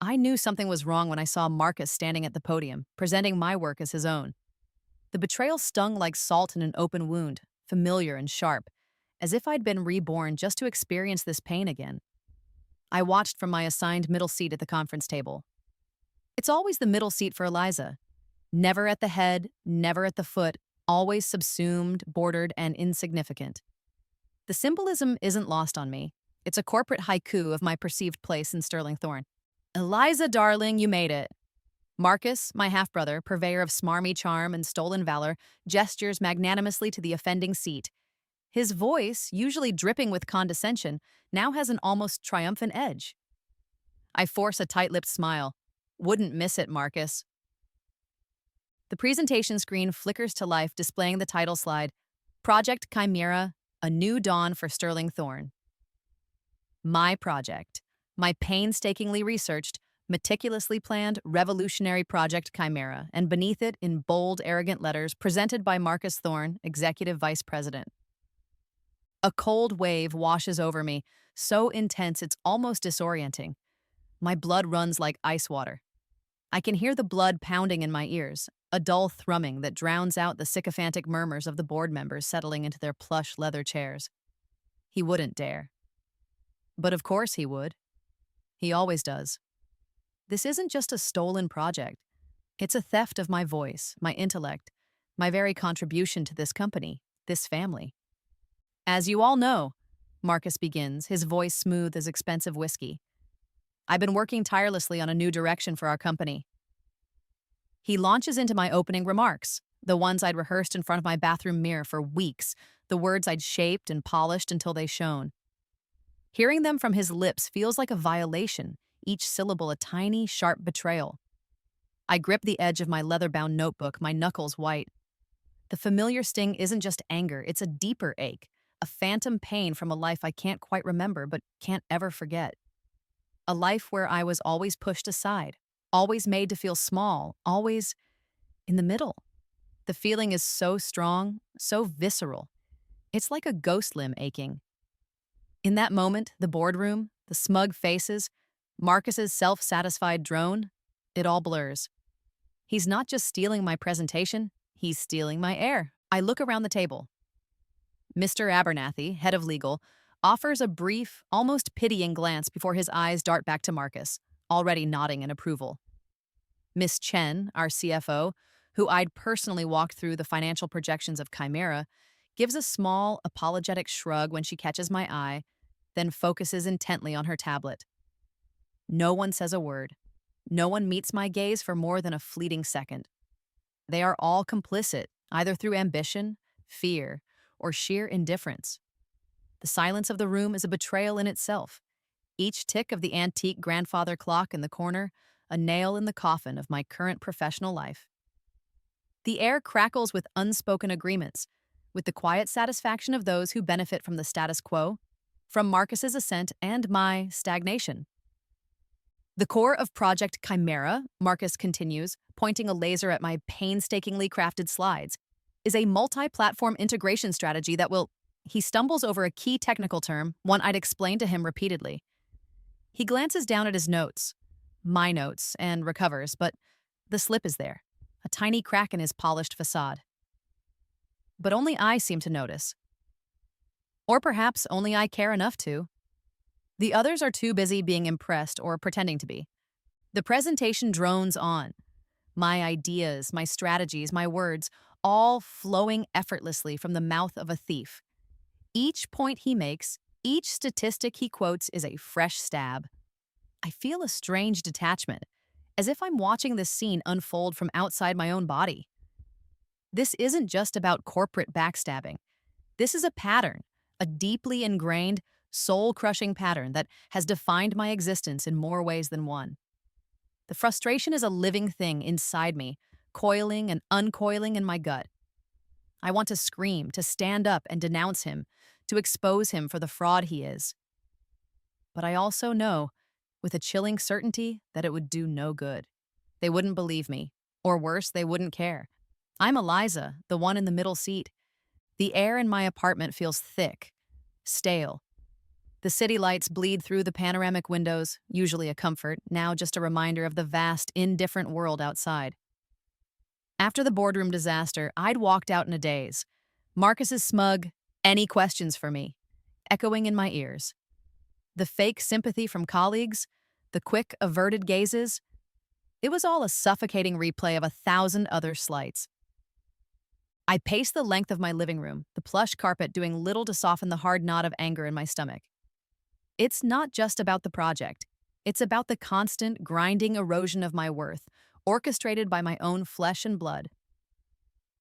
I knew something was wrong when I saw Marcus standing at the podium, presenting my work as his own. The betrayal stung like salt in an open wound, familiar and sharp, as if I'd been reborn just to experience this pain again. I watched from my assigned middle seat at the conference table. It's always the middle seat for Eliza. Never at the head, never at the foot, always subsumed, bordered, and insignificant. The symbolism isn't lost on me. It's a corporate haiku of my perceived place in Sterling Thorn. Eliza, darling, you made it. Marcus, my half-brother, purveyor of smarmy charm and stolen valor, gestures magnanimously to the offending seat. His voice, usually dripping with condescension, now has an almost triumphant edge. I force a tight-lipped smile. Wouldn't miss it, Marcus. The presentation screen flickers to life, displaying the title slide, Project Chimera, A New Dawn for Sterling Thorn. My project. My painstakingly researched, meticulously planned, revolutionary Project Chimera, and beneath it, in bold, arrogant letters, presented by Marcus Thorn, Executive Vice President. A cold wave washes over me, so intense it's almost disorienting. My blood runs like ice water. I can hear the blood pounding in my ears, a dull thrumming that drowns out the sycophantic murmurs of the board members settling into their plush leather chairs. He wouldn't dare. But of course he would. He always does. This isn't just a stolen project. It's a theft of my voice, my intellect, my very contribution to this company, this family. As you all know, Marcus begins, his voice smooth as expensive whiskey. I've been working tirelessly on a new direction for our company. He launches into my opening remarks, the ones I'd rehearsed in front of my bathroom mirror for weeks, the words I'd shaped and polished until they shone. Hearing them from his lips feels like a violation, each syllable a tiny, sharp betrayal. I grip the edge of my leather-bound notebook, my knuckles white. The familiar sting isn't just anger, it's a deeper ache, a phantom pain from a life I can't quite remember but can't ever forget. A life where I was always pushed aside, always made to feel small, always in the middle. The feeling is so strong, so visceral. It's like a ghost limb aching. In that moment, the boardroom, the smug faces, Marcus's self-satisfied drone, it all blurs. He's not just stealing my presentation, he's stealing my air. I look around the table. Mr. Abernathy, head of legal, offers a brief, almost pitying glance before his eyes dart back to Marcus, already nodding in approval. Miss Chen, our CFO, who I'd personally walked through the financial projections of Chimera, gives a small, apologetic shrug when she catches my eye, then focuses intently on her tablet. No one says a word. No one meets my gaze for more than a fleeting second. They are all complicit, either through ambition, fear, or sheer indifference. The silence of the room is a betrayal in itself. Each tick of the antique grandfather clock in the corner, a nail in the coffin of my current professional life. The air crackles with unspoken agreements, with the quiet satisfaction of those who benefit from the status quo, from Marcus's ascent and my stagnation. The core of Project Chimera, Marcus continues, pointing a laser at my painstakingly crafted slides, is a multi-platform integration strategy that will... He stumbles over a key technical term, one I'd explained to him repeatedly. He glances down at his notes, my notes, and recovers, but the slip is there, a tiny crack in his polished facade. But only I seem to notice. Or perhaps only I care enough to. The others are too busy being impressed or pretending to be. The presentation drones on. My ideas, my strategies, my words, all flowing effortlessly from the mouth of a thief. Each point he makes, each statistic he quotes is a fresh stab. I feel a strange detachment, as if I'm watching this scene unfold from outside my own body. This isn't just about corporate backstabbing. This is a pattern, a deeply ingrained, soul-crushing pattern that has defined my existence in more ways than one. The frustration is a living thing inside me, coiling and uncoiling in my gut. I want to scream, to stand up and denounce him, to expose him for the fraud he is. But I also know, with a chilling certainty, that it would do no good. They wouldn't believe me, or worse, they wouldn't care. I'm Eliza, the one in the middle seat. The air in my apartment feels thick, stale. The city lights bleed through the panoramic windows, usually a comfort, now just a reminder of the vast, indifferent world outside. After the boardroom disaster, I'd walked out in a daze. Marcus's smug, "Any questions for me?" echoing in my ears. The fake sympathy from colleagues, the quick, averted gazes, it was all a suffocating replay of 1,000 other slights. I paced the length of my living room, the plush carpet doing little to soften the hard knot of anger in my stomach. It's not just about the project. It's about the constant, grinding erosion of my worth, orchestrated by my own flesh and blood.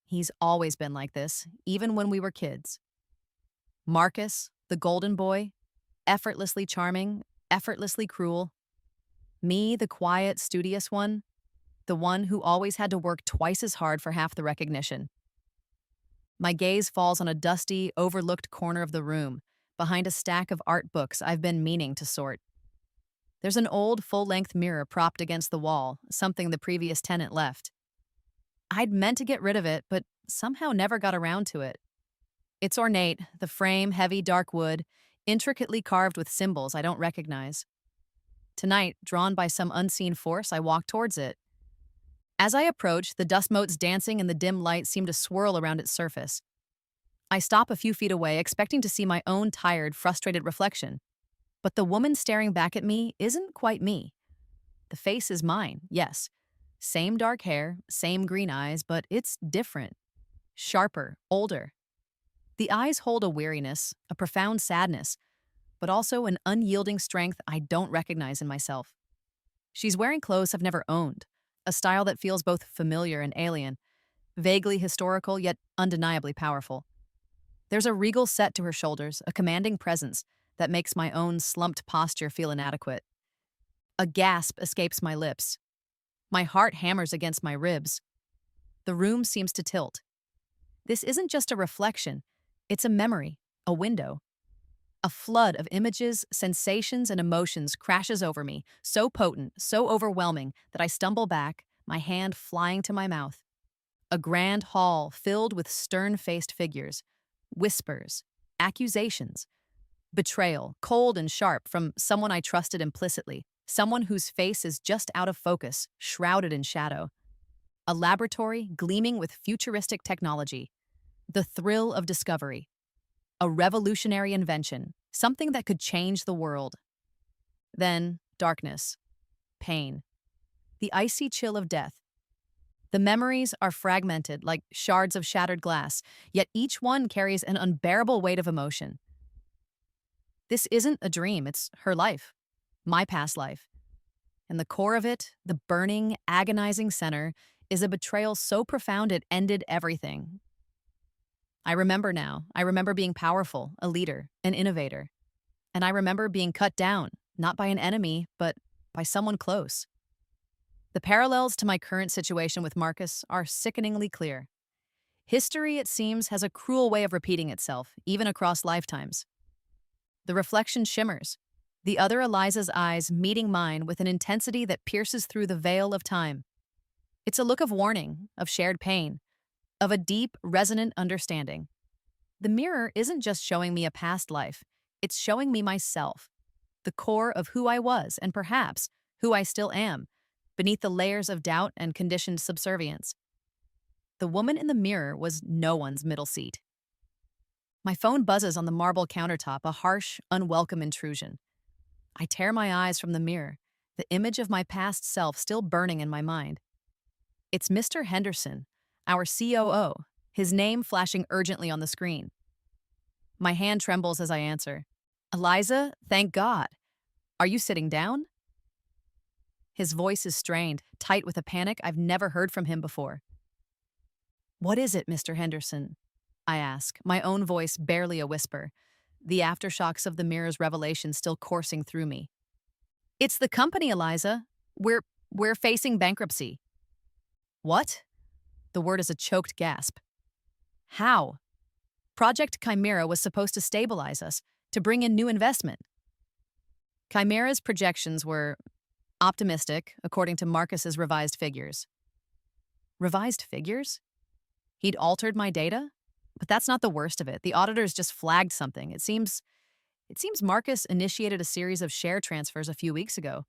He's always been like this, even when we were kids. Marcus, the golden boy, effortlessly charming, effortlessly cruel. Me, the quiet, studious one, the one who always had to work twice as hard for half the recognition. My gaze falls on a dusty, overlooked corner of the room, behind a stack of art books I've been meaning to sort. There's an old, full-length mirror propped against the wall, something the previous tenant left. I'd meant to get rid of it, but somehow never got around to it. It's ornate, the frame heavy, dark wood, intricately carved with symbols I don't recognize. Tonight, drawn by some unseen force, I walk towards it. As I approach, the dust motes dancing in the dim light seem to swirl around its surface. I stop a few feet away, expecting to see my own tired, frustrated reflection. But the woman staring back at me isn't quite me. The face is mine, yes. Same dark hair, same green eyes, but it's different. Sharper, older. The eyes hold a weariness, a profound sadness, but also an unyielding strength I don't recognize in myself. She's wearing clothes I've never owned, a style that feels both familiar and alien, vaguely historical yet undeniably powerful. There's a regal set to her shoulders, a commanding presence that makes my own slumped posture feel inadequate. A gasp escapes my lips. My heart hammers against my ribs. The room seems to tilt. This isn't just a reflection, it's a memory, a window. A flood of images, sensations, and emotions crashes over me, so potent, so overwhelming that I stumble back, my hand flying to my mouth. A grand hall filled with stern-faced figures, whispers, accusations, betrayal, cold and sharp from someone I trusted implicitly, someone whose face is just out of focus, shrouded in shadow. A laboratory gleaming with futuristic technology, the thrill of discovery. A revolutionary invention, something that could change the world. Then, darkness, pain, the icy chill of death. The memories are fragmented like shards of shattered glass, yet each one carries an unbearable weight of emotion. This isn't a dream, it's her life, my past life. And the core of it, the burning, agonizing center, is a betrayal so profound it ended everything. I remember now. I remember being powerful, a leader, an innovator. And I remember being cut down, not by an enemy, but by someone close. The parallels to my current situation with Marcus are sickeningly clear. History, it seems, has a cruel way of repeating itself, even across lifetimes. The reflection shimmers, the other Eliza's eyes meeting mine with an intensity that pierces through the veil of time. It's a look of warning, of shared pain, of a deep, resonant understanding. The mirror isn't just showing me a past life, it's showing me myself, the core of who I was and perhaps who I still am, beneath the layers of doubt and conditioned subservience. The woman in the mirror was no one's middle seat. My phone buzzes on the marble countertop, a harsh, unwelcome intrusion. I tear my eyes from the mirror, the image of my past self still burning in my mind. It's Mr. Henderson, our COO, his name flashing urgently on the screen. My hand trembles as I answer. "Eliza, thank God. Are you sitting down?" His voice is strained, tight with a panic I've never heard from him before. "What is it, Mr. Henderson?" I ask, my own voice barely a whisper, the aftershocks of the mirror's revelation still coursing through me. "It's the company, Eliza. We're facing bankruptcy." "What?" The word is a choked gasp. "How?" Project Chimera was supposed to stabilize us, to bring in new investment. Chimera's projections were optimistic, according to Marcus's revised figures. Revised figures? He'd altered my data? But that's not the worst of it. The auditors just flagged something. It seems It seems Marcus initiated a series of share transfers a few weeks ago.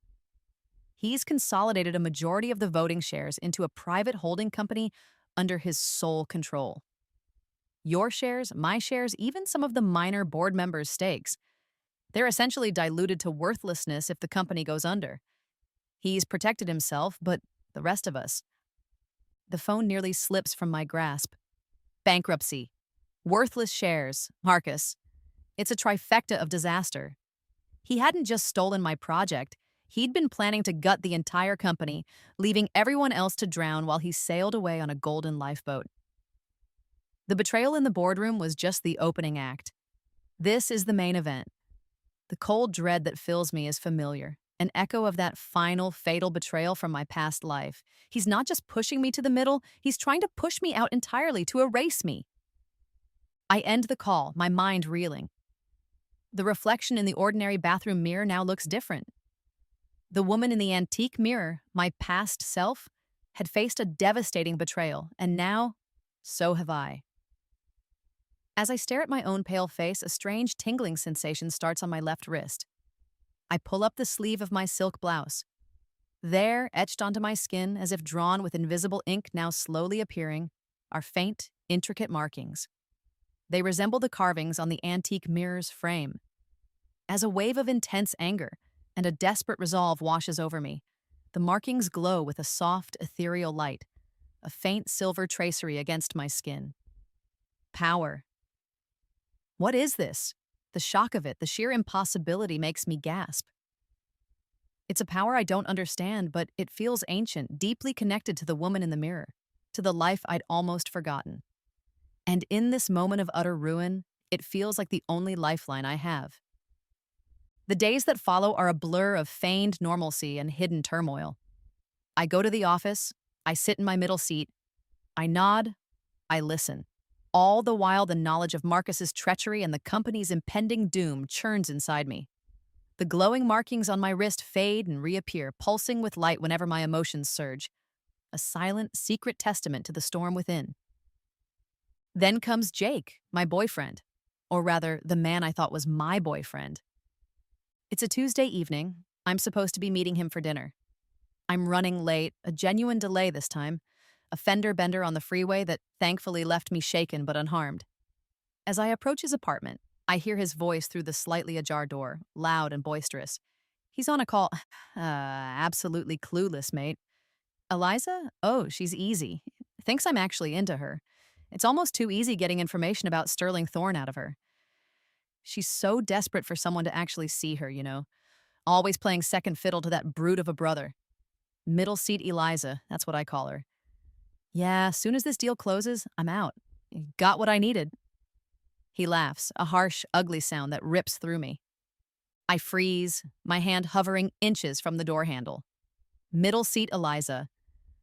He's consolidated a majority of the voting shares into a private holding company under his sole control. Your shares, my shares, even some of the minor board members' stakes. They're essentially diluted to worthlessness if the company goes under. He's protected himself, but the rest of us. The phone nearly slips from my grasp. Bankruptcy. Worthless shares, Marcus. It's a trifecta of disaster. He hadn't just stolen my project, he'd been planning to gut the entire company, leaving everyone else to drown while he sailed away on a golden lifeboat. The betrayal in the boardroom was just the opening act. This is the main event. The cold dread that fills me is familiar, an echo of that final, fatal betrayal from my past life. He's not just pushing me to the middle, he's trying to push me out entirely, to erase me. I end the call, my mind reeling. The reflection in the ordinary bathroom mirror now looks different. The woman in the antique mirror, my past self, had faced a devastating betrayal, and now, so have I. As I stare at my own pale face, a strange tingling sensation starts on my left wrist. I pull up the sleeve of my silk blouse. There, etched onto my skin, as if drawn with invisible ink now slowly appearing, are faint, intricate markings. They resemble the carvings on the antique mirror's frame. As a wave of intense anger and a desperate resolve washes over me, the markings glow with a soft, ethereal light, a faint silver tracery against my skin. Power. What is this? The shock of it, the sheer impossibility makes me gasp. It's a power I don't understand, but it feels ancient, deeply connected to the woman in the mirror, to the life I'd almost forgotten. And in this moment of utter ruin, it feels like the only lifeline I have. The days that follow are a blur of feigned normalcy and hidden turmoil. I go to the office, I sit in my middle seat, I nod, I listen. All the while, the knowledge of Marcus's treachery and the company's impending doom churns inside me. The glowing markings on my wrist fade and reappear, pulsing with light whenever my emotions surge. A silent, secret testament to the storm within. Then comes Jake, my boyfriend. Or rather, the man I thought was my boyfriend. It's a Tuesday evening. I'm supposed to be meeting him for dinner. I'm running late, a genuine delay this time. A fender bender on the freeway that thankfully left me shaken but unharmed. As I approach his apartment, I hear his voice through the slightly ajar door, loud and boisterous. He's on a call. Absolutely clueless, mate. Eliza? Oh, she's easy. Thinks I'm actually into her. It's almost too easy getting information about Sterling Thorne out of her. She's so desperate for someone to actually see her, always playing second fiddle to that brute of a brother. Middle seat Eliza, that's what I call her. Yeah, soon as this deal closes, I'm out. Got what I needed. He laughs, a harsh, ugly sound that rips through me. I freeze, my hand hovering inches from the door handle. Middle seat Eliza.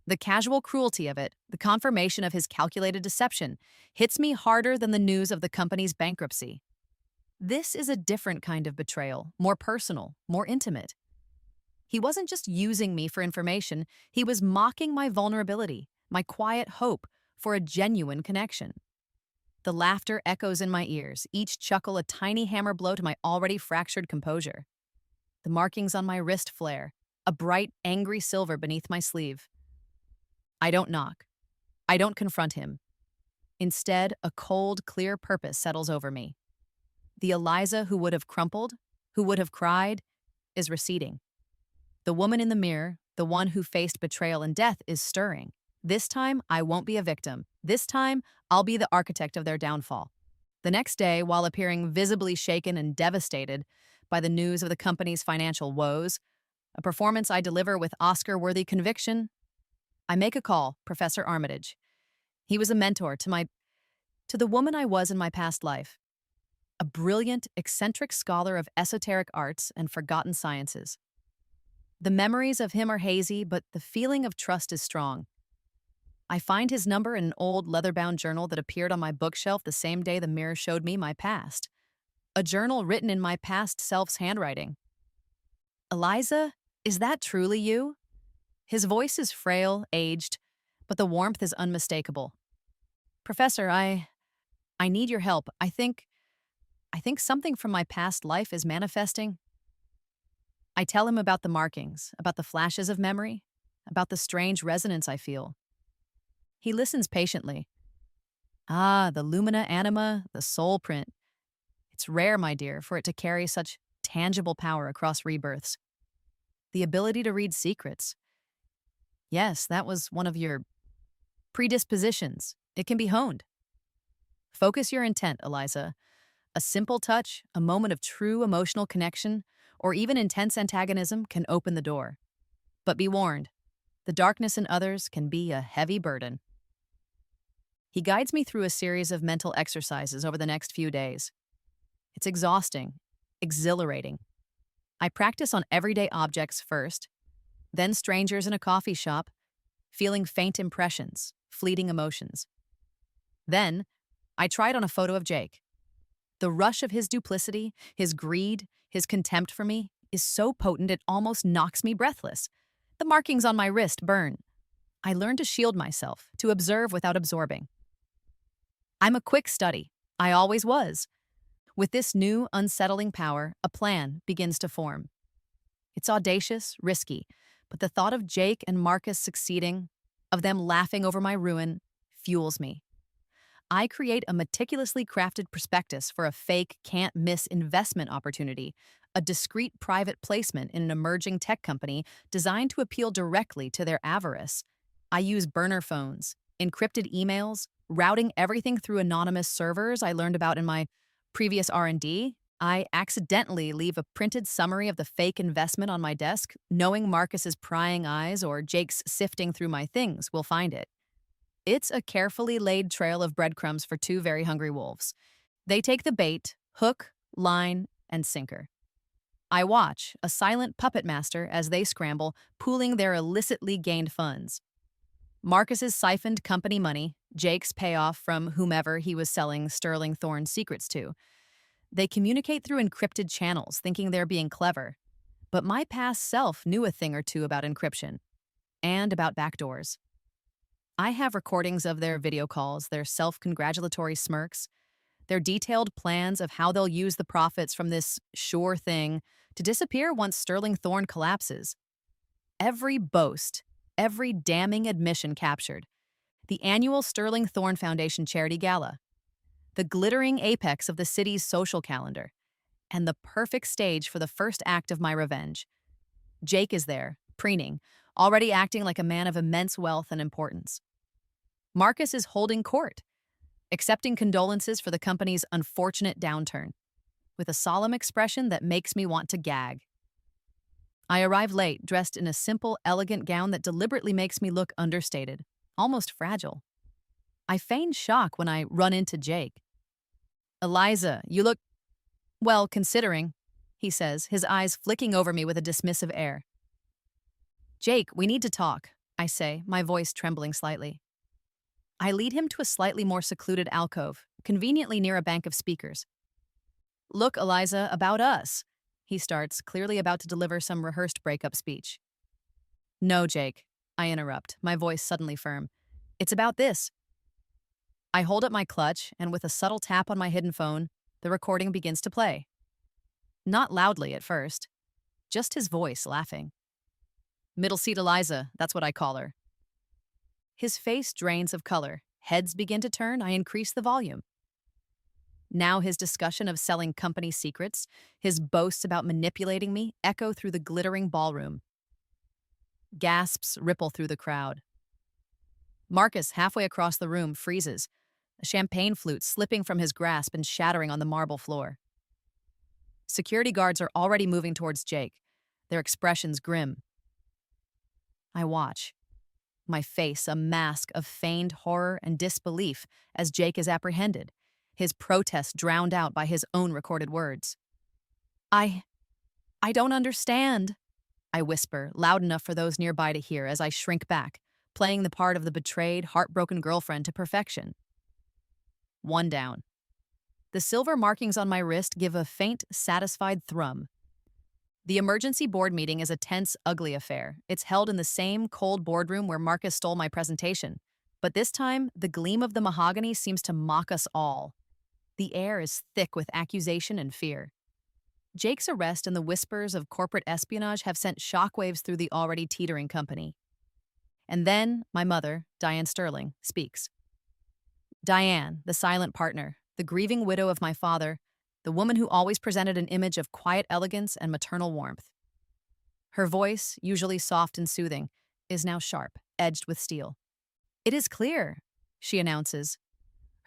The casual cruelty of it, the confirmation of his calculated deception, hits me harder than the news of the company's bankruptcy. This is a different kind of betrayal, more personal, more intimate. He wasn't just using me for information, he was mocking my vulnerability, my quiet hope for a genuine connection. The laughter echoes in my ears, each chuckle a tiny hammer blow to my already fractured composure. The markings on my wrist flare, a bright, angry silver beneath my sleeve. I don't knock. I don't confront him. Instead, a cold, clear purpose settles over me. The Eliza who would have crumpled, who would have cried, is receding. The woman in the mirror, the one who faced betrayal and death, is stirring. This time, I won't be a victim. This time, I'll be the architect of their downfall. The next day, while appearing visibly shaken and devastated by the news of the company's financial woes, a performance I deliver with Oscar-worthy conviction, I make a call, Professor Armitage. He was a mentor to the woman I was in my past life. A brilliant, eccentric scholar of esoteric arts and forgotten sciences. The memories of him are hazy, but the feeling of trust is strong. I find his number in an old leather-bound journal that appeared on my bookshelf the same day the mirror showed me my past. A journal written in my past self's handwriting. Eliza, is that truly you? His voice is frail, aged, but the warmth is unmistakable. Professor, I need your help. I think I think something from my past life is manifesting. I tell him about the markings, about the flashes of memory, about the strange resonance I feel. He listens patiently. Ah, the lumina anima, the soul print. It's rare, my dear, for it to carry such tangible power across rebirths. The ability to read secrets. Yes, that was one of your predispositions. It can be honed. Focus your intent, Eliza. A simple touch, a moment of true emotional connection, or even intense antagonism can open the door. But be warned, the darkness in others can be a heavy burden. He guides me through a series of mental exercises over the next few days. It's exhausting, exhilarating. I practice on everyday objects first, then strangers in a coffee shop, feeling faint impressions, fleeting emotions. Then, I try it on a photo of Jake. The rush of his duplicity, his greed, his contempt for me is so potent it almost knocks me breathless. The markings on my wrist burn. I learn to shield myself, to observe without absorbing. I'm a quick study. I always was. With this new, unsettling power, a plan begins to form. It's audacious, risky, but the thought of Jake and Marcus succeeding, of them laughing over my ruin, fuels me. I create a meticulously crafted prospectus for a fake, can't-miss investment opportunity, a discreet private placement in an emerging tech company designed to appeal directly to their avarice. I use burner phones, encrypted emails, routing everything through anonymous servers I learned about in my previous R&D. I accidentally leave a printed summary of the fake investment on my desk, knowing Marcus's prying eyes or Jake's sifting through my things will find it. It's a carefully laid trail of breadcrumbs for two very hungry wolves. They take the bait, hook, line, and sinker. I watch, a silent puppet master, as they scramble, pooling their illicitly gained funds. Marcus's siphoned company money, Jake's payoff from whomever he was selling Sterling Thorne's secrets to. They communicate through encrypted channels, thinking they're being clever. But my past self knew a thing or two about encryption and about backdoors. I have recordings of their video calls, their self-congratulatory smirks, their detailed plans of how they'll use the profits from this sure thing to disappear once Sterling Thorne collapses. Every boast, every damning admission captured. The annual Sterling Thorne Foundation Charity Gala, the glittering apex of the city's social calendar, and the perfect stage for the first act of my revenge. Jake is there, preening, already acting like a man of immense wealth and importance. Marcus is holding court, accepting condolences for the company's unfortunate downturn, with a solemn expression that makes me want to gag. I arrive late, dressed in a simple, elegant gown that deliberately makes me look understated, almost fragile. I feign shock when I run into Jake. "Eliza, you look, well, considering," he says, his eyes flicking over me with a dismissive air. "Jake, we need to talk," I say, my voice trembling slightly. I lead him to a slightly more secluded alcove, conveniently near a bank of speakers. "Look, Eliza, about us," he starts, clearly about to deliver some rehearsed breakup speech. "No, Jake," I interrupt, my voice suddenly firm. "It's about this." I hold up my clutch, and with a subtle tap on my hidden phone, the recording begins to play. Not loudly at first, just his voice laughing. "Middle seat Eliza, that's what I call her." His face drains of color. Heads begin to turn. I increase the volume. Now his discussion of selling company secrets, his boasts about manipulating me, echo through the glittering ballroom. Gasps ripple through the crowd. Marcus, halfway across the room, freezes, a champagne flute slipping from his grasp and shattering on the marble floor. Security guards are already moving towards Jake, their expressions grim. I watch. My face a mask of feigned horror and disbelief as Jake is apprehended, his protest drowned out by his own recorded words. I don't understand," I whisper, loud enough for those nearby to hear as I shrink back, playing the part of the betrayed, heartbroken girlfriend to perfection. One down. The silver markings on my wrist give a faint, satisfied thrum. The emergency board meeting is a tense, ugly affair. It's held in the same cold boardroom where Marcus stole my presentation. But this time, the gleam of the mahogany seems to mock us all. The air is thick with accusation and fear. Jake's arrest and the whispers of corporate espionage have sent shockwaves through the already teetering company. And then my mother, Diane Sterling, speaks. Diane, the silent partner, the grieving widow of my father, the woman who always presented an image of quiet elegance and maternal warmth. Her voice, usually soft and soothing, is now sharp, edged with steel. It is clear, she announces,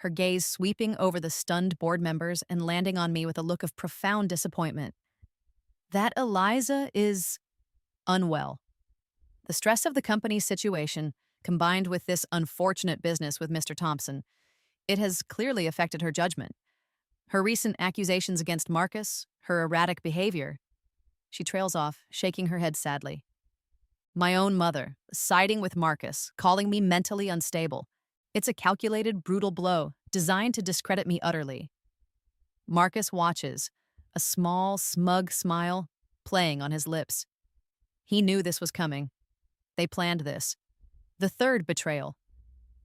her gaze sweeping over the stunned board members and landing on me with a look of profound disappointment, that Eliza is unwell. The stress of the company's situation, combined with this unfortunate business with Mr. Thompson, it has clearly affected her judgment. Her recent accusations against Marcus, her erratic behavior. She trails off, shaking her head sadly. My own mother, siding with Marcus, calling me mentally unstable. It's a calculated, brutal blow, designed to discredit me utterly. Marcus watches, a small, smug smile playing on his lips. He knew this was coming. They planned this. The third betrayal.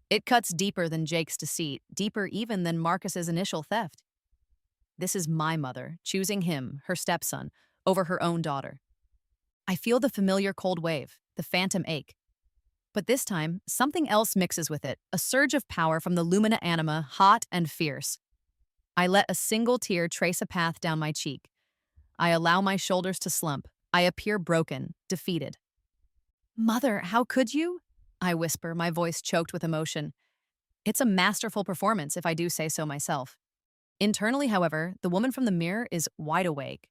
It cuts deeper than Jake's deceit, deeper even than Marcus's initial theft. This is my mother, choosing him, her stepson, over her own daughter. I feel the familiar cold wave, the phantom ache. But this time, something else mixes with it, a surge of power from the lumina anima, hot and fierce. I let a single tear trace a path down my cheek. I allow my shoulders to slump. I appear broken, defeated. Mother, how could you? I whisper, my voice choked with emotion. It's a masterful performance, if I do say so myself. Internally, however, the woman from the mirror is wide awake.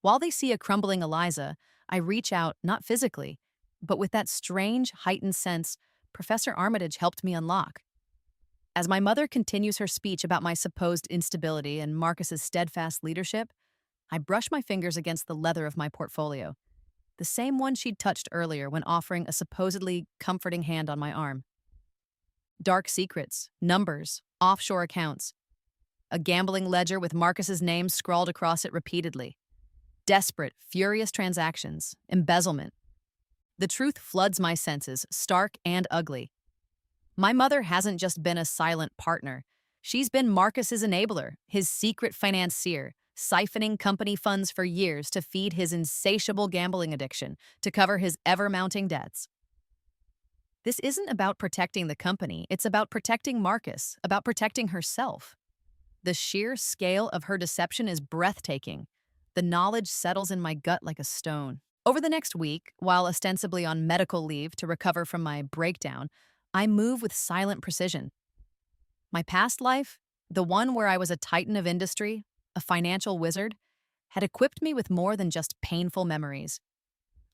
While they see a crumbling Eliza, I reach out, not physically, but with that strange, heightened sense Professor Armitage helped me unlock. As my mother continues her speech about my supposed instability and Marcus's steadfast leadership, I brush my fingers against the leather of my portfolio, the same one she'd touched earlier when offering a supposedly comforting hand on my arm. Dark secrets, numbers, offshore accounts. A gambling ledger with Marcus's name scrawled across it repeatedly. Desperate, furious transactions, embezzlement. The truth floods my senses, stark and ugly. My mother hasn't just been a silent partner. She's been Marcus's enabler, his secret financier, siphoning company funds for years to feed his insatiable gambling addiction, to cover his ever-mounting debts. This isn't about protecting the company, it's about protecting Marcus, about protecting herself. The sheer scale of her deception is breathtaking. The knowledge settles in my gut like a stone. Over the next week, while ostensibly on medical leave to recover from my breakdown, I move with silent precision. My past life, the one where I was a titan of industry, a financial wizard, had equipped me with more than just painful memories.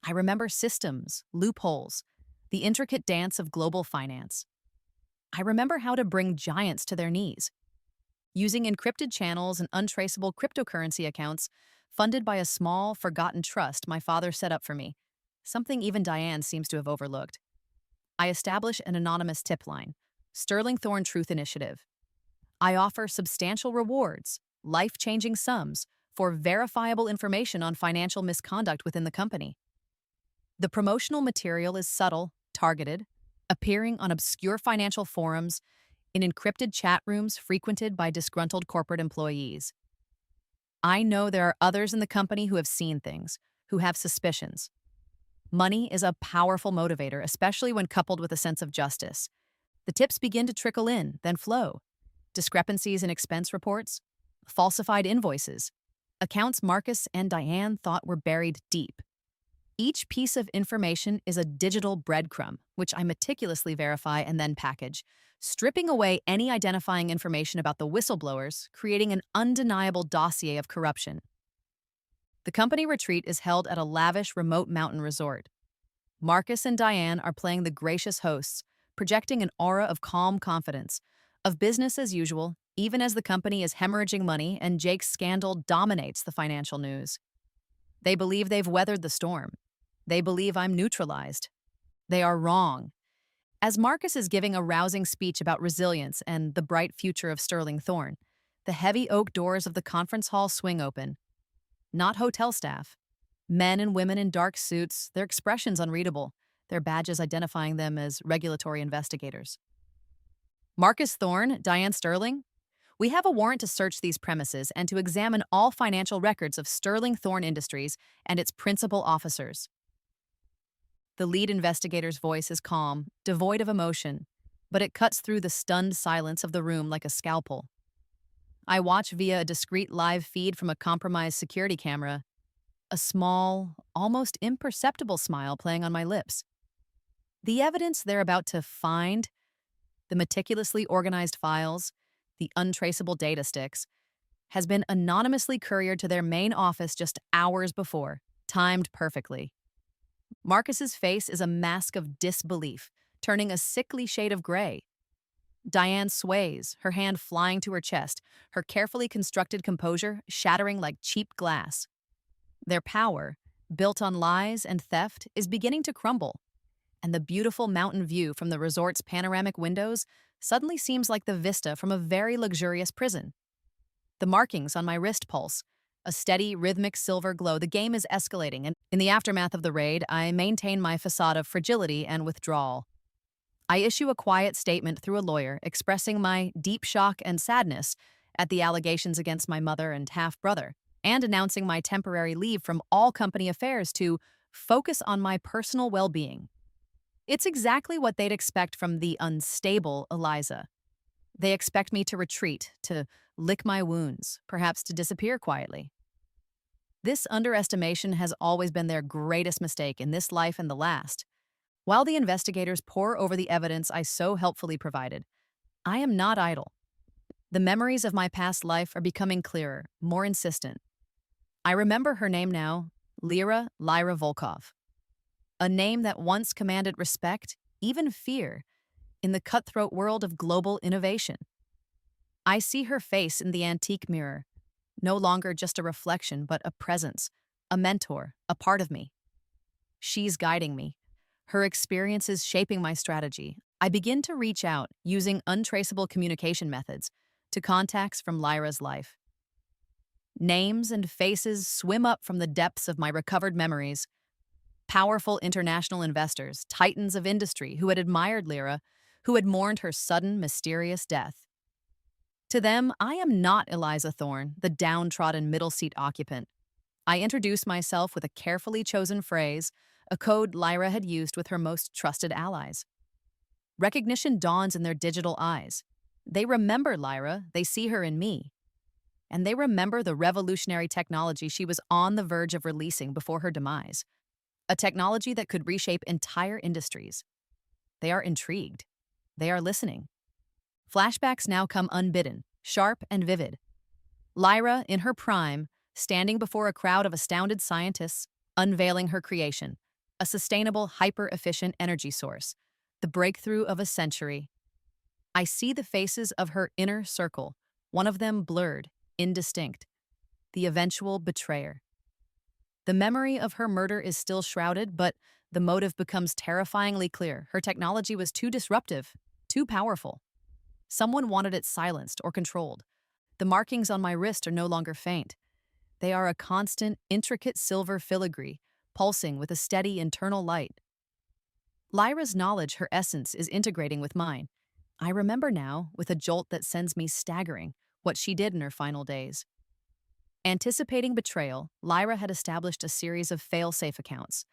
I remember systems, loopholes, the intricate dance of global finance. I remember how to bring giants to their knees. Using encrypted channels and untraceable cryptocurrency accounts funded by a small, forgotten trust my father set up for me, something even Diane seems to have overlooked. I establish an anonymous tip line, Sterling Thorn Truth Initiative. I offer substantial rewards, life-changing sums, for verifiable information on financial misconduct within the company. The promotional material is subtle, targeted, appearing on obscure financial forums, in encrypted chat rooms frequented by disgruntled corporate employees. I know there are others in the company who have seen things, who have suspicions. Money is a powerful motivator, especially when coupled with a sense of justice. The tips begin to trickle in, then flow. Discrepancies in expense reports, falsified invoices, accounts Marcus and Diane thought were buried deep. Each piece of information is a digital breadcrumb, which I meticulously verify and then package, stripping away any identifying information about the whistleblowers, creating an undeniable dossier of corruption. The company retreat is held at a lavish remote mountain resort. Marcus and Diane are playing the gracious hosts, projecting an aura of calm confidence, of business as usual, even as the company is hemorrhaging money and Jake's scandal dominates the financial news. They believe they've weathered the storm. They believe I'm neutralized. They are wrong. As Marcus is giving a rousing speech about resilience and the bright future of Sterling Thorn, the heavy oak doors of the conference hall swing open. Not hotel staff. Men and women in dark suits, their expressions unreadable, their badges identifying them as regulatory investigators. Marcus Thorn, Diane Sterling, We have a warrant to search these premises and to examine all financial records of Sterling Thorn Industries and its principal officers. The lead investigator's voice is calm, devoid of emotion, but it cuts through the stunned silence of the room like a scalpel. I watch via a discreet live feed from a compromised security camera, a small, almost imperceptible smile playing on my lips. The evidence they're about to find, the meticulously organized files, the untraceable data sticks, has been anonymously couriered to their main office just hours before, timed perfectly. Marcus's face is a mask of disbelief, turning a sickly shade of gray. Diane sways, her hand flying to her chest, her carefully constructed composure shattering like cheap glass. Their power, built on lies and theft, is beginning to crumble, and the beautiful mountain view from the resort's panoramic windows suddenly seems like the vista from a very luxurious prison. The markings on my wrist pulse, a steady, rhythmic silver glow. The game is escalating, and in the aftermath of the raid, I maintain my facade of fragility and withdrawal. I issue a quiet statement through a lawyer expressing my deep shock and sadness at the allegations against my mother and half-brother, and announcing my temporary leave from all company affairs to focus on my personal well-being. It's exactly what they'd expect from the unstable Eliza. They expect me to retreat, to lick my wounds, perhaps to disappear quietly. This underestimation has always been their greatest mistake in this life and the last. While the investigators pore over the evidence I so helpfully provided, I am not idle. The memories of my past life are becoming clearer, more insistent. I remember her name now, Lyra Volkov. A name that once commanded respect, even fear, in the cutthroat world of global innovation. I see her face in the antique mirror, no longer just a reflection, but a presence, a mentor, a part of me. She's guiding me, her experiences shaping my strategy. I begin to reach out, using untraceable communication methods, to contacts from Lyra's life. Names and faces swim up from the depths of my recovered memories. Powerful international investors, titans of industry who had admired Lyra, who had mourned her sudden, mysterious death. To them, I am not Eliza Thorne, the downtrodden middle seat occupant. I introduce myself with a carefully chosen phrase, a code Lyra had used with her most trusted allies. Recognition dawns in their digital eyes. They remember Lyra, they see her in me. And they remember the revolutionary technology she was on the verge of releasing before her demise. A technology that could reshape entire industries. They are intrigued. They are listening. Flashbacks now come unbidden, sharp and vivid. Lyra, in her prime, standing before a crowd of astounded scientists, unveiling her creation, a sustainable, hyper-efficient energy source, the breakthrough of a century. I see the faces of her inner circle, one of them blurred, indistinct, the eventual betrayer. The memory of her murder is still shrouded, but the motive becomes terrifyingly clear. Her technology was too disruptive, too powerful. Someone wanted it silenced or controlled. The markings on my wrist are no longer faint. They are a constant, intricate silver filigree, pulsing with a steady internal light. Lyra's knowledge, her essence, is integrating with mine. I remember now, with a jolt that sends me staggering, what she did in her final days. Anticipating betrayal, Lyra had established a series of fail-safe accounts,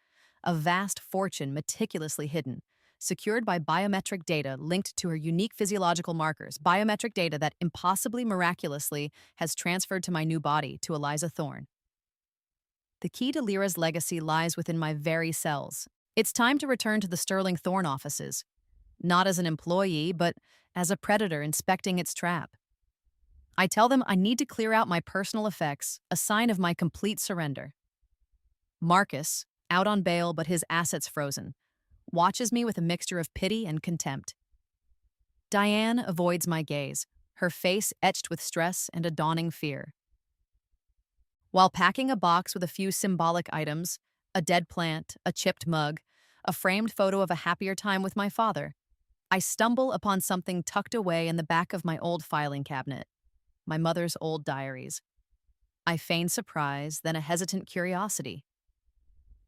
a vast fortune meticulously hidden, secured by biometric data linked to her unique physiological markers, biometric data that impossibly miraculously has transferred to my new body, to Eliza Thorne. The key to Lyra's legacy lies within my very cells. It's time to return to the Sterling Thorne offices, not as an employee, but as a predator inspecting its trap. I tell them I need to clear out my personal effects, a sign of my complete surrender. Marcus, out on bail but his assets frozen, watches me with a mixture of pity and contempt. Diane avoids my gaze, her face etched with stress and a dawning fear. While packing a box with a few symbolic items, a dead plant, a chipped mug, a framed photo of a happier time with my father, I stumble upon something tucked away in the back of my old filing cabinet, my mother's old diaries. I feign surprise, then a hesitant curiosity.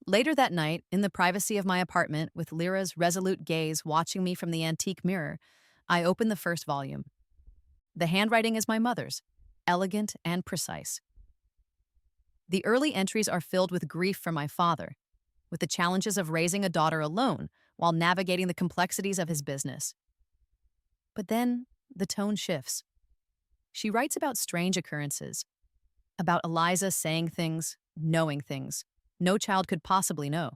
Later that night, in the privacy of my apartment, with Lyra's resolute gaze watching me from the antique mirror, I open the first volume. The handwriting is my mother's, elegant and precise. The early entries are filled with grief for my father, with the challenges of raising a daughter alone while navigating the complexities of his business. But then the tone shifts. She writes about strange occurrences, about Eliza saying things, knowing things no child could possibly know.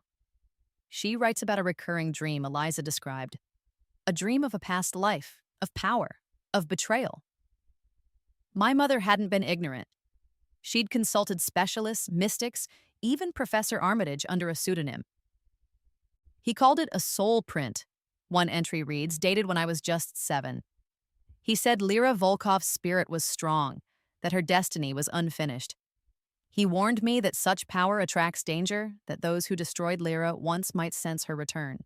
She writes about a recurring dream Eliza described, a dream of a past life, of power, of betrayal. My mother hadn't been ignorant. She'd consulted specialists, mystics, even Professor Armitage under a pseudonym. He called it a soul print, one entry reads, dated when I was just 7. He said Lyra Volkov's spirit was strong, that her destiny was unfinished. He warned me that such power attracts danger, that those who destroyed Lyra once might sense her return.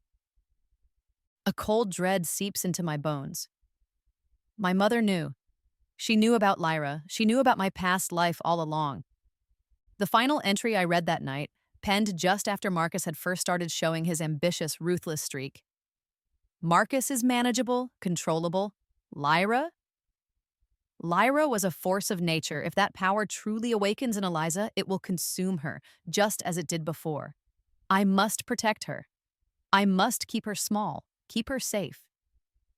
A cold dread seeps into my bones. My mother knew. She knew about Lyra. She knew about my past life all along. The final entry I read that night, penned just after Marcus had first started showing his ambitious, ruthless streak. Marcus is manageable, controllable. Lyra? Lyra was a force of nature. If that power truly awakens in Eliza, it will consume her, just as it did before. I must protect her. I must keep her small, keep her safe.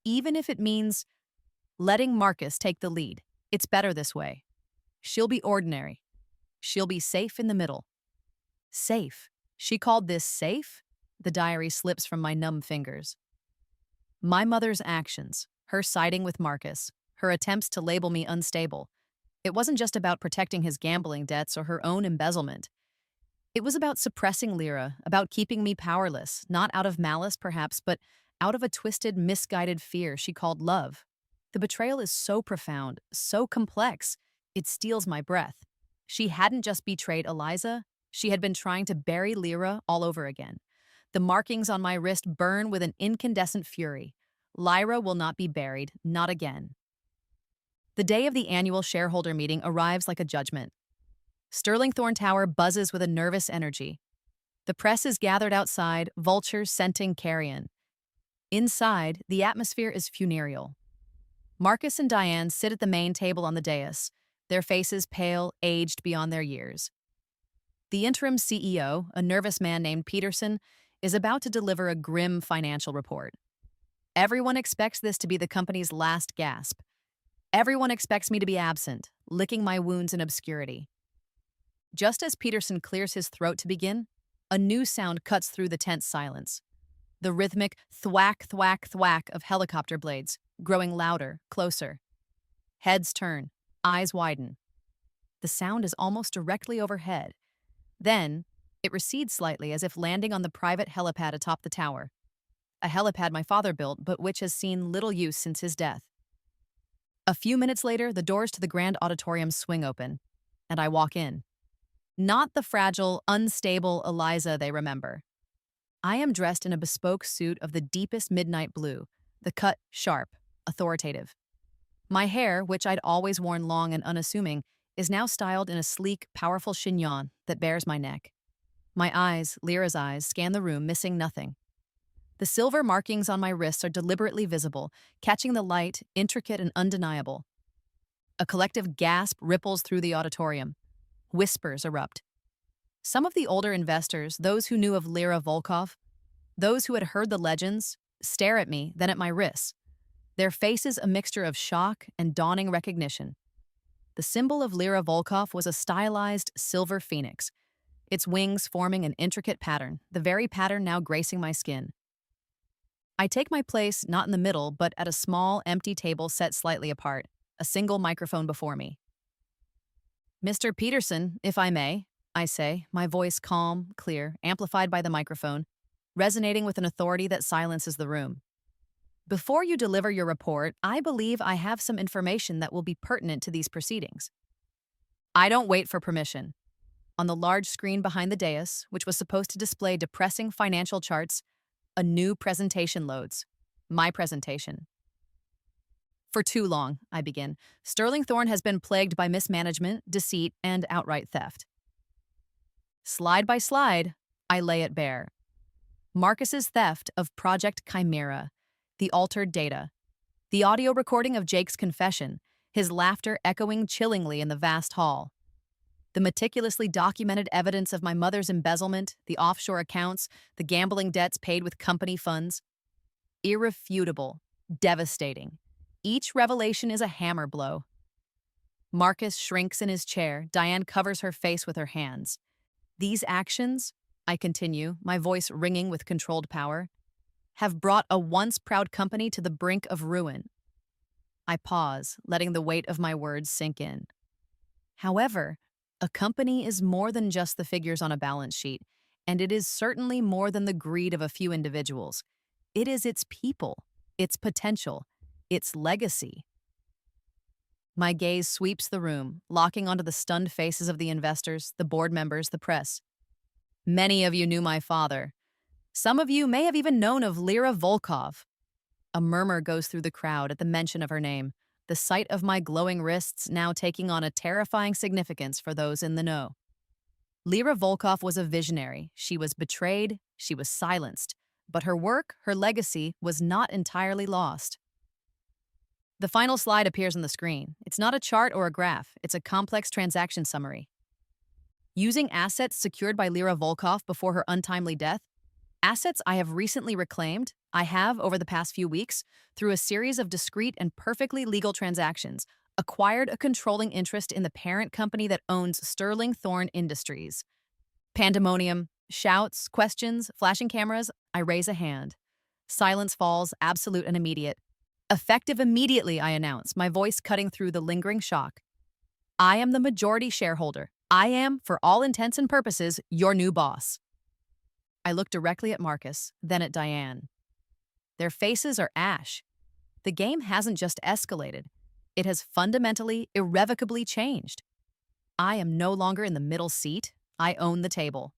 Even if it means letting Marcus take the lead. It's better this way. She'll be ordinary. She'll be safe in the middle. Safe. She called this safe? The diary slips from my numb fingers. My mother's actions, her siding with Marcus, her attempts to label me unstable. It wasn't just about protecting his gambling debts or her own embezzlement. It was about suppressing Lyra, about keeping me powerless, not out of malice perhaps, but out of a twisted, misguided fear she called love. The betrayal is so profound, so complex, it steals my breath. She hadn't just betrayed Eliza, she had been trying to bury Lyra all over again. The markings on my wrist burn with an incandescent fury. Lyra will not be buried, not again. The day of the annual shareholder meeting arrives like a judgment. Sterling Thorn Tower buzzes with a nervous energy. The press is gathered outside, vultures scenting carrion. Inside, the atmosphere is funereal. Marcus and Diane sit at the main table on the dais, their faces pale, aged beyond their years. The interim CEO, a nervous man named Peterson, is about to deliver a grim financial report. Everyone expects this to be the company's last gasp. Everyone expects me to be absent, licking my wounds in obscurity. Just as Peterson clears his throat to begin, a new sound cuts through the tense silence. The rhythmic thwack, thwack, thwack of helicopter blades, growing louder, closer. Heads turn, eyes widen. The sound is almost directly overhead. Then, it recedes slightly as if landing on the private helipad atop the tower. A helipad my father built, but which has seen little use since his death. A few minutes later, the doors to the grand auditorium swing open, and I walk in. Not the fragile, unstable Eliza they remember. I am dressed in a bespoke suit of the deepest midnight blue, the cut sharp, authoritative. My hair, which I'd always worn long and unassuming, is now styled in a sleek, powerful chignon that bears my neck. My eyes, Lyra's eyes, scan the room, missing nothing. The silver markings on my wrists are deliberately visible, catching the light, intricate and undeniable. A collective gasp ripples through the auditorium. Whispers erupt. Some of the older investors, those who knew of Lyra Volkov, those who had heard the legends, stare at me, then at my wrists. Their faces a mixture of shock and dawning recognition. The symbol of Lyra Volkov was a stylized silver phoenix, its wings forming an intricate pattern, the very pattern now gracing my skin. I take my place not in the middle, but at a small, empty table set slightly apart, a single microphone before me. Mr. Peterson, if I may, I say, my voice calm, clear, amplified by the microphone, resonating with an authority that silences the room. Before you deliver your report, I believe I have some information that will be pertinent to these proceedings. I don't wait for permission. On the large screen behind the dais, which was supposed to display depressing financial charts, a new presentation loads. My presentation. For too long, I begin, Sterling Thorn has been plagued by mismanagement, deceit, and outright theft. Slide by slide, I lay it bare. Marcus's theft of Project Chimera, the altered data, the audio recording of Jake's confession, his laughter echoing chillingly in the vast hall. The meticulously documented evidence of my mother's embezzlement, the offshore accounts, the gambling debts paid with company funds. Irrefutable, devastating. Each revelation is a hammer blow. Marcus shrinks in his chair. Diane covers her face with her hands. These actions, I continue, my voice ringing with controlled power, have brought a once proud company to the brink of ruin. I pause, letting the weight of my words sink in. However, a company is more than just the figures on a balance sheet, and it is certainly more than the greed of a few individuals. It is its people, its potential, its legacy. My gaze sweeps the room, locking onto the stunned faces of the investors, the board members, the press. Many of you knew my father. Some of you may have even known of Lyra Volkov. A murmur goes through the crowd at the mention of her name, the sight of my glowing wrists now taking on a terrifying significance for those in the know. Lyra Volkov was a visionary. She was betrayed, she was silenced, but her work, her legacy, was not entirely lost. The final slide appears on the screen. It's not a chart or a graph, it's a complex transaction summary. Using assets secured by Lyra Volkov before her untimely death, assets I have recently reclaimed, I have, over the past few weeks, through a series of discrete and perfectly legal transactions, acquired a controlling interest in the parent company that owns Sterling Thorne Industries. Pandemonium, shouts, questions, flashing cameras, I raise a hand. Silence falls, absolute and immediate. Effective immediately, I announce, my voice cutting through the lingering shock. I am the majority shareholder. I am, for all intents and purposes, your new boss. I look directly at Marcus, then at Diane. Their faces are ash. The game hasn't just escalated. It has fundamentally, irrevocably changed. I am no longer in the middle seat. I own the table.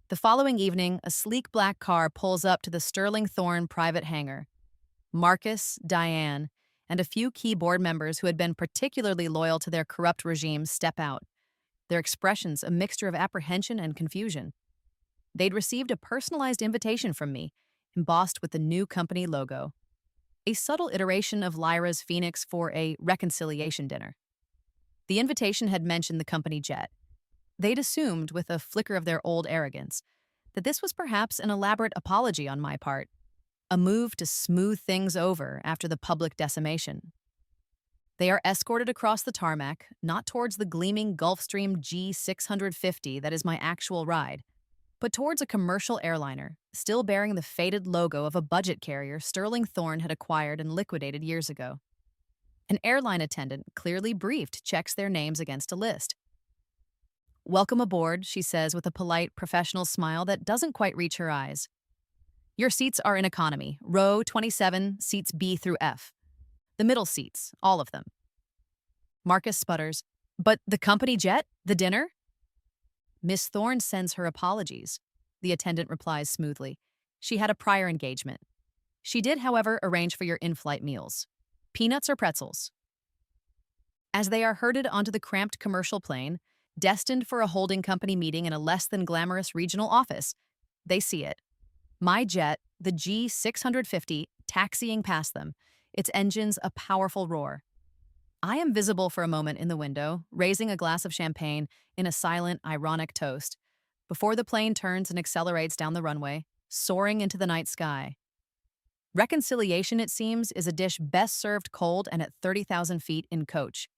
The following evening, a sleek black car pulls up to the Sterling Thorne private hangar. Marcus, Diane, and a few key board members who had been particularly loyal to their corrupt regime step out, their expressions a mixture of apprehension and confusion. They'd received a personalized invitation from me, embossed with the new company logo, a subtle iteration of Lyra's Phoenix for a reconciliation dinner. The invitation had mentioned the company jet. They'd assumed, with a flicker of their old arrogance, that this was perhaps an elaborate apology on my part, a move to smooth things over after the public decimation. They are escorted across the tarmac, not towards the gleaming Gulfstream G650 that is my actual ride, but towards a commercial airliner, still bearing the faded logo of a budget carrier Sterling Thorne had acquired and liquidated years ago. An airline attendant, clearly briefed, checks their names against a list. "Welcome aboard," she says with a polite, professional smile that doesn't quite reach her eyes. "Your seats are in economy, row 27, seats B through F. The middle seats, all of them." Marcus sputters, "But the company jet? The dinner?" "Miss Thorne sends her apologies," the attendant replies smoothly. "She had a prior engagement. She did, however, arrange for your in-flight meals. Peanuts or pretzels?" As they are herded onto the cramped commercial plane, destined for a holding company meeting in a less than glamorous regional office, they see it. My jet, the G650, taxiing past them, its engines a powerful roar. I am visible for a moment in the window, raising a glass of champagne in a silent, ironic toast, before the plane turns and accelerates down the runway, soaring into the night sky. Reconciliation, it seems, is a dish best served cold and at 30,000 feet in coach.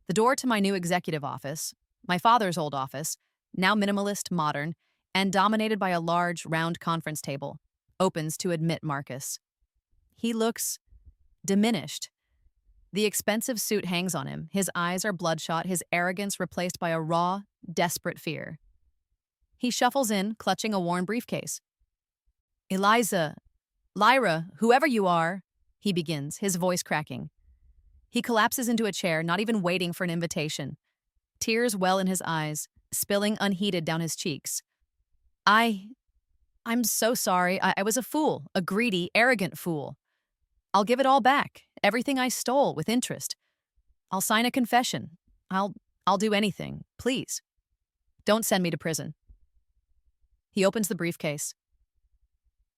The door to my new executive office, my father's old office, now minimalist, modern, and dominated by a large, round conference table, opens to admit Marcus. He looks diminished. The expensive suit hangs on him, his eyes are bloodshot, his arrogance replaced by a raw, desperate fear. He shuffles in, clutching a worn briefcase. "Eliza, Lyra, whoever you are," he begins, his voice cracking. He collapses into a chair, not even waiting for an invitation. Tears well in his eyes, spilling unheeded down his cheeks. I'm so sorry. I was a fool, a greedy, arrogant fool. I'll give it all back, everything I stole with interest. I'll sign a confession. I'll do anything, please. Don't send me to prison." He opens the briefcase.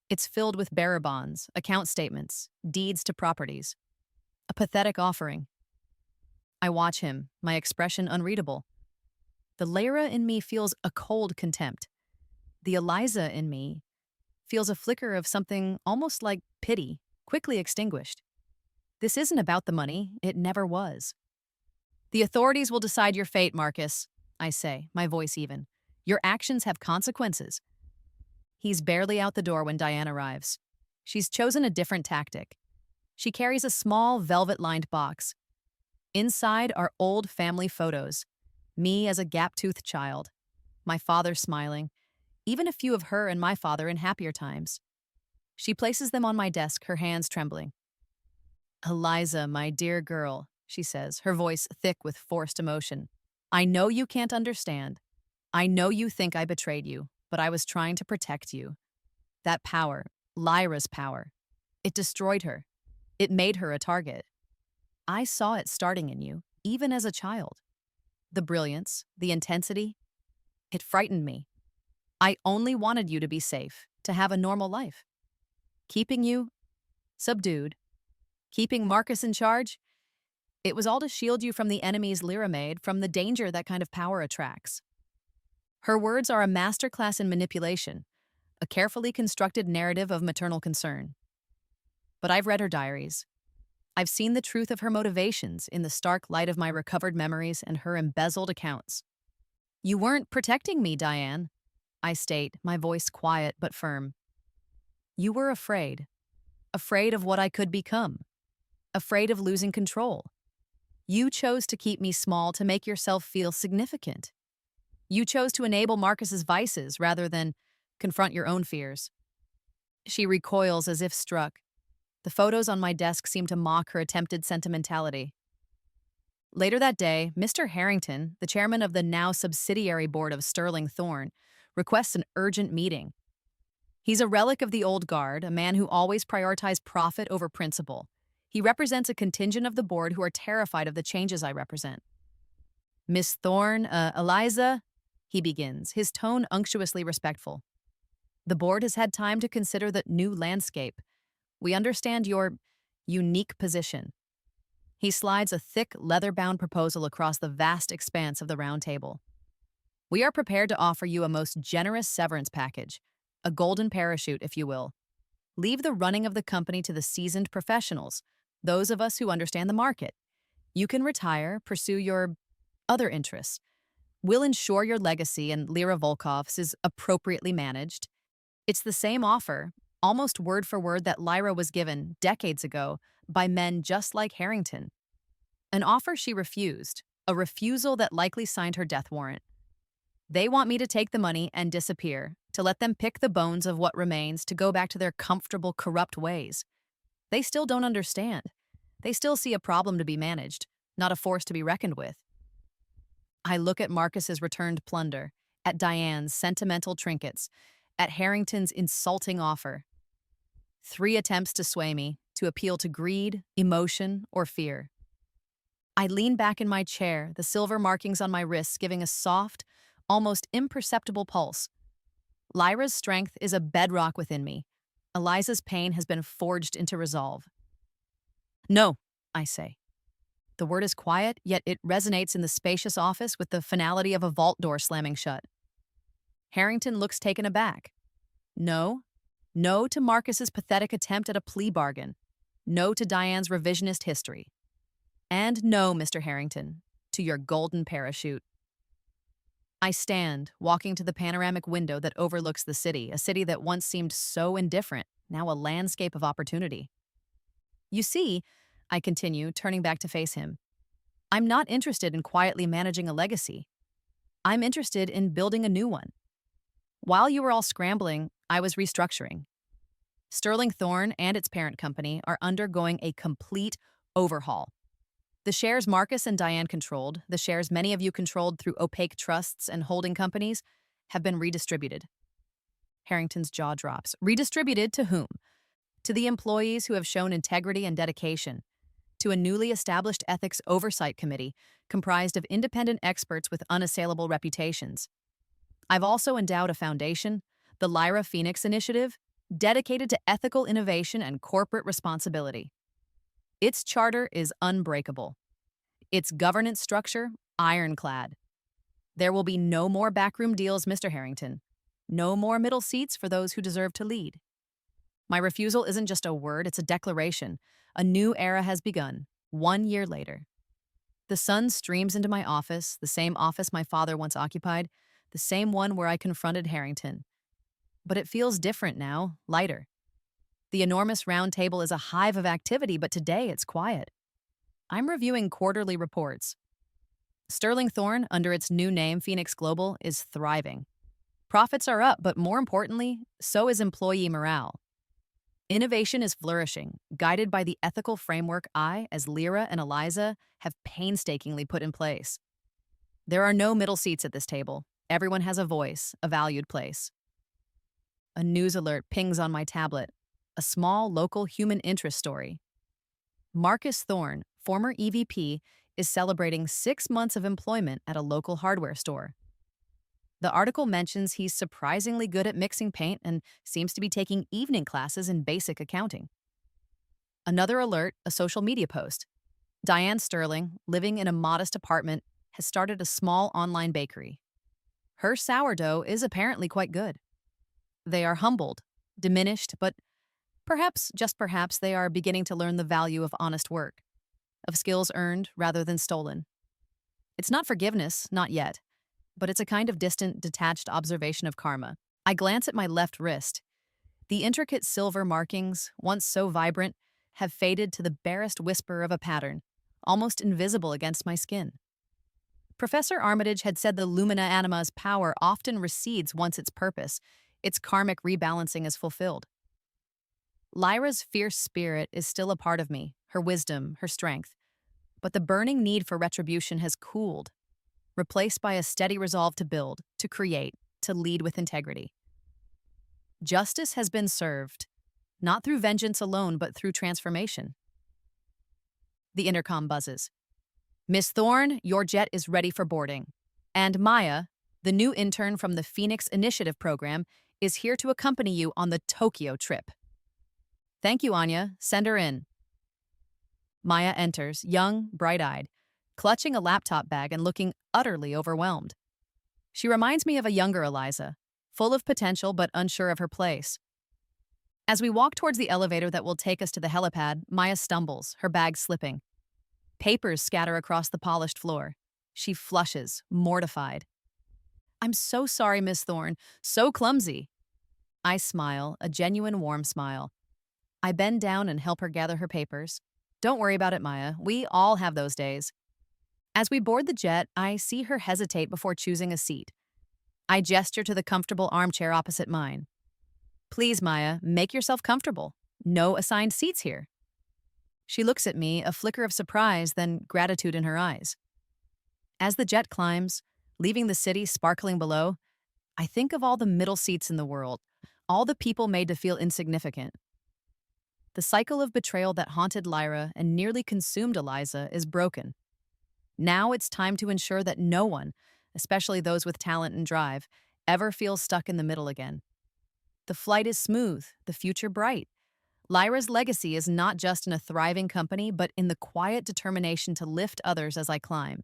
It's filled with bearer bonds, account statements, deeds to properties. A pathetic offering. I watch him, my expression unreadable. The Lyra in me feels a cold contempt. The Eliza in me feels a flicker of something almost like pity, quickly extinguished. This isn't about the money, it never was. The authorities will decide your fate, Marcus, I say, my voice even. Your actions have consequences. He's barely out the door when Diane arrives. She's chosen a different tactic. She carries a small, velvet-lined box. Inside are old family photos. Me as a gap-toothed child. My father smiling. Even a few of her and my father in happier times. She places them on my desk, her hands trembling. Eliza, my dear girl, she says, her voice thick with forced emotion. I know you can't understand. I know you think I betrayed you, but I was trying to protect you. That power, Lyra's power, it destroyed her. It made her a target. I saw it starting in you, even as a child. The brilliance, the intensity, it frightened me. I only wanted you to be safe, to have a normal life. Keeping you subdued, keeping Marcus in charge, it was all to shield you from the enemies Lyra made, from the danger that kind of power attracts. Her words are a masterclass in manipulation, a carefully constructed narrative of maternal concern. But I've read her diaries. I've seen the truth of her motivations in the stark light of my recovered memories and her embezzled accounts. You weren't protecting me, Diane, I state, my voice quiet but firm. You were afraid. Afraid of what I could become. Afraid of losing control. You chose to keep me small to make yourself feel significant. You chose to enable Marcus's vices rather than confront your own fears. She recoils as if struck. The photos on my desk seem to mock her attempted sentimentality. Later that day, Mr. Harrington, the chairman of the now subsidiary board of Sterling Thorne, requests an urgent meeting. He's a relic of the old guard, a man who always prioritized profit over principle. He represents a contingent of the board who are terrified of the changes I represent. Miss Thorne, Eliza, he begins, his tone unctuously respectful. The board has had time to consider the new landscape. We understand your unique position. He slides a thick, leather-bound proposal across the vast expanse of the round table. We are prepared to offer you a most generous severance package, a golden parachute, if you will. Leave the running of the company to the seasoned professionals, those of us who understand the market. You can retire, pursue your other interests. We'll ensure your legacy and Lyra Volkov's is appropriately managed. It's the same offer, almost word for word, that Lyra was given decades ago by men just like Harrington. An offer she refused, a refusal that likely signed her death warrant. They want me to take the money and disappear, to let them pick the bones of what remains, to go back to their comfortable, corrupt ways. They still don't understand. They still see a problem to be managed, not a force to be reckoned with. I look at Marcus's returned plunder, at Diane's sentimental trinkets, at Harrington's insulting offer. 3 attempts to sway me, to appeal to greed, emotion, or fear. I lean back in my chair, the silver markings on my wrists giving a soft, almost imperceptible pulse. Lyra's strength is a bedrock within me. Eliza's pain has been forged into resolve. No, I say. The word is quiet, yet it resonates in the spacious office with the finality of a vault door slamming shut. Harrington looks taken aback. No. No to Marcus's pathetic attempt at a plea bargain. No to Diane's revisionist history. And no, Mr. Harrington, to your golden parachute. I stand, walking to the panoramic window that overlooks the city, a city that once seemed so indifferent, now a landscape of opportunity. You see, I continue, turning back to face him, I'm not interested in quietly managing a legacy. I'm interested in building a new one. While you were all scrambling, I was restructuring. Sterling Thorne and its parent company are undergoing a complete overhaul. The shares Marcus and Diane controlled, the shares many of you controlled through opaque trusts and holding companies, have been redistributed. Harrington's jaw drops. Redistributed to whom? To the employees who have shown integrity and dedication. To a newly established ethics oversight committee comprised of independent experts with unassailable reputations. I've also endowed a foundation, the Lyra Phoenix Initiative, dedicated to ethical innovation and corporate responsibility. Its charter is unbreakable. Its governance structure, ironclad. There will be no more backroom deals, Mr. Harrington. No more middle seats for those who deserve to lead. My refusal isn't just a word, it's a declaration. A new era has begun, 1 year later. The sun streams into my office, the same office my father once occupied, the same one where I confronted Harrington. But it feels different now, lighter. The enormous round table is a hive of activity, but today it's quiet. I'm reviewing quarterly reports. Sterling Thorne, under its new name, Phoenix Global, is thriving. Profits are up, but more importantly, so is employee morale. Innovation is flourishing, guided by the ethical framework I, as Lyra and Eliza, have painstakingly put in place. There are no middle seats at this table. Everyone has a voice, a valued place. A news alert pings on my tablet, a small local human interest story. Marcus Thorne, former EVP, is celebrating 6 months of employment at a local hardware store. The article mentions he's surprisingly good at mixing paint and seems to be taking evening classes in basic accounting. Another alert, a social media post. Diane Sterling, living in a modest apartment, has started a small online bakery. Her sourdough is apparently quite good. They are humbled, diminished, but perhaps, just perhaps, they are beginning to learn the value of honest work, of skills earned rather than stolen. It's not forgiveness, not yet, but it's a kind of distant, detached observation of karma. I glance at my left wrist. The intricate silver markings, once so vibrant, have faded to the barest whisper of a pattern, almost invisible against my skin. Professor Armitage had said the lumina anima's power often recedes once its purpose, its karmic rebalancing is fulfilled. Lyra's fierce spirit is still a part of me, her wisdom, her strength, but the burning need for retribution has cooled, replaced by a steady resolve to build, to create, to lead with integrity. Justice has been served, not through vengeance alone, but through transformation. The intercom buzzes. Miss Thorne, your jet is ready for boarding. And Maya, the new intern from the Phoenix Initiative program, is here to accompany you on the Tokyo trip. Thank you, Anya. Send her in. Maya enters, young, bright-eyed, clutching a laptop bag and looking utterly overwhelmed. She reminds me of a younger Eliza, full of potential but unsure of her place. As we walk towards the elevator that will take us to the helipad, Maya stumbles, her bag slipping. Papers scatter across the polished floor. She flushes, mortified. I'm so sorry, Miss Thorne. So clumsy. I smile, a genuine warm smile. I bend down and help her gather her papers. Don't worry about it, Maya. We all have those days. As we board the jet, I see her hesitate before choosing a seat. I gesture to the comfortable armchair opposite mine. Please, Maya, make yourself comfortable. No assigned seats here. She looks at me, a flicker of surprise, then gratitude in her eyes. As the jet climbs, leaving the city sparkling below, I think of all the middle seats in the world, all the people made to feel insignificant. The cycle of betrayal that haunted Lyra and nearly consumed Eliza is broken. Now it's time to ensure that no one, especially those with talent and drive, ever feels stuck in the middle again. The flight is smooth, the future bright. Lyra's legacy is not just in a thriving company, but in the quiet determination to lift others as I climb.